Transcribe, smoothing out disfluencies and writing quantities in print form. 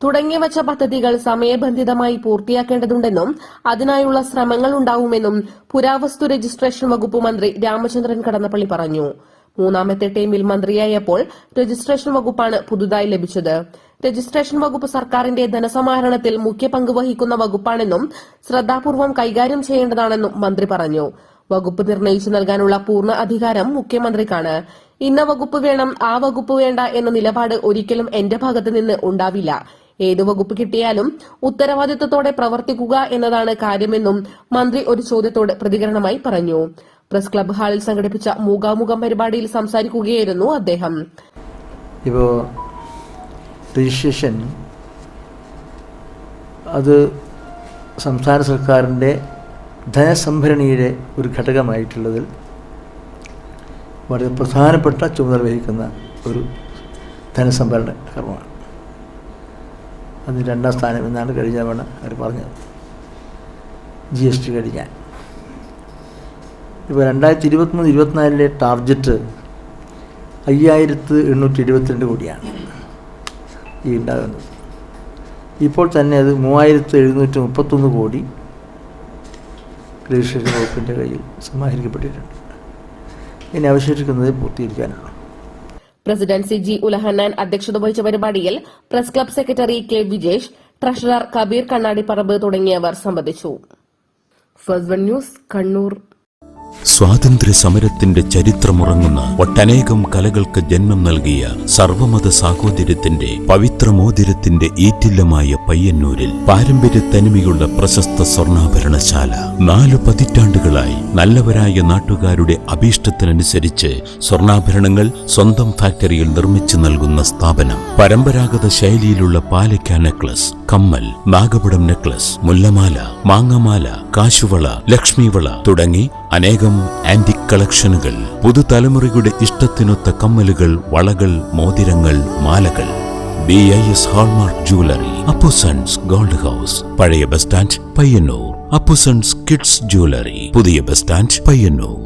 തുടങ്ങിവച്ച പദ്ധതികൾ സമയബന്ധിതമായി പൂർത്തിയാക്കേണ്ടതുണ്ടെന്നും അതിനായുള്ള ശ്രമങ്ങൾ ഉണ്ടാവുമെന്നും പുരാവസ്തു രജിസ്ട്രേഷൻ വകുപ്പ് മന്ത്രി രാമചന്ദ്രൻ കടന്നപ്പള്ളി പറഞ്ഞു. മൂന്നാമത്തെ ടൈമിൽ മന്ത്രിയായപ്പോൾ രജിസ്ട്രേഷൻ വകുപ്പാണ് പുതുതായി ലഭിച്ചത്. രജിസ്ട്രേഷൻ വകുപ്പ് സർക്കാരിന്റെ ധനസമാഹരണത്തിൽ മുഖ്യ പങ്ക് വഹിക്കുന്ന വകുപ്പാണെന്നും ശ്രദ്ധാപൂർവ്വം കൈകാര്യം ചെയ്യേണ്ടതാണെന്നും മന്ത്രി പറഞ്ഞു. വകുപ്പ് നിർണയിച്ചു നൽകാനുള്ള പൂർണ്ണ അധികാരം മുഖ്യമന്ത്രിക്കാണ്. ഇന്ന വകുപ്പ് വേണം, ആ വകുപ്പ് വേണ്ട എന്ന നിലപാട് ഒരിക്കലും എന്റെ ഭാഗത്ത് നിന്ന് ഉണ്ടാവില്ല. ഏതു വകുപ്പ് കിട്ടിയാലും ഉത്തരവാദിത്തത്തോടെ പ്രവർത്തിക്കുക എന്നതാണ് കാര്യമെന്നും മന്ത്രി ഒരു ചോദ്യത്തോട് പ്രതികരണമായി പറഞ്ഞു. പ്രസ് ക്ലബ് ഹാളിൽ സംഘടിപ്പിച്ച മുഖാമുഖം പരിപാടിയിൽ സംസാരിക്കുകയായിരുന്നു അദ്ദേഹം. ഇപ്പോൾ രജിസ്ട്രേഷൻ അത് സംസ്ഥാന സർക്കാരിൻ്റെ ധനസംഭരണിയുടെ ഒരു ഘടകമായിട്ടുള്ളതിൽ വളരെ പ്രധാനപ്പെട്ട ചുമതല വഹിക്കുന്ന ഒരു ധനസംഭരണ കർമ്മമാണ്. അത് 2ാം സ്ഥാനം എന്നാണ് കഴിഞ്ഞ തവണ അവർ പറഞ്ഞത്, GST കഴിഞ്ഞാൽ. ഇപ്പോൾ 2023-24 ടാർഗറ്റ് 5872 കോടിയാണ് ഈ ഉണ്ടാകുന്നത്. ഇപ്പോൾ തന്നെ അത് 3731 കോടി രജിസ്ട്രേഷൻ വകുപ്പിൻ്റെ കയ്യിൽ സമാഹരിക്കപ്പെട്ടിട്ടുണ്ട്. ഇനി അവശേഷിക്കുന്നത് പൂർത്തീകരിക്കാനാണ്. പ്രസിഡന്റ് CG ഉലഹന്നാൻ അധ്യക്ഷത വഹിച്ച പരിപാടിയിൽ press club secretary K Vijesh, treasurer Kabeer Kannadiparamba തുടങ്ങിയവർ സംബന്ധിച്ചു. First one news, Kannur. സ്വാതന്ത്ര്യ സമരത്തിന്റെ ചരിത്രമുറങ്ങുന്ന ഒട്ടനേകം കലകൾക്ക് ജന്മം നൽകിയ സർവമത സാഹോദര്യത്തിന്റെ പവിത്രമോതിരത്തിന്റെ ഈറ്റില്ലമായ പയ്യന്നൂരിൽ പാരമ്പര്യ തനിമയുള്ള പ്രശസ്ത സ്വർണ്ണാഭരണശാല 4 പതിറ്റാണ്ടുകളായി നല്ലവരായ നാട്ടുകാരുടെ അഭീഷ്ടത്തിനനുസരിച്ച് സ്വർണ്ണാഭരണങ്ങൾ സ്വന്തം ഫാക്ടറിയിൽ നിർമ്മിച്ചു നൽകുന്ന സ്ഥാപനം. പരമ്പരാഗത ശൈലിയിലുള്ള പാലക്ക നെക്ലസ്, കമ്മൽ, നാഗപടം നെക്ലസ്, മുല്ലമാല, മാങ്ങമാല, കാശുവള, ലക്ഷ്മിവള തുടങ്ങി അനേകം ആന്റിക് കളക്ഷനുകൾ, പുതുതലമുറയുടെ ഇഷ്ടത്തിനൊത്ത കമ്മലുകൾ, വളകൾ, മോതിരങ്ങൾ, മാലകൾ. BIS hallmark jewellery, Appusons gold house, പഴയ bus stand Payyanur. Appusons kids jewellery, പുതിയ ബസ് സ്റ്റാൻഡ് പയ്യന്നൂർ.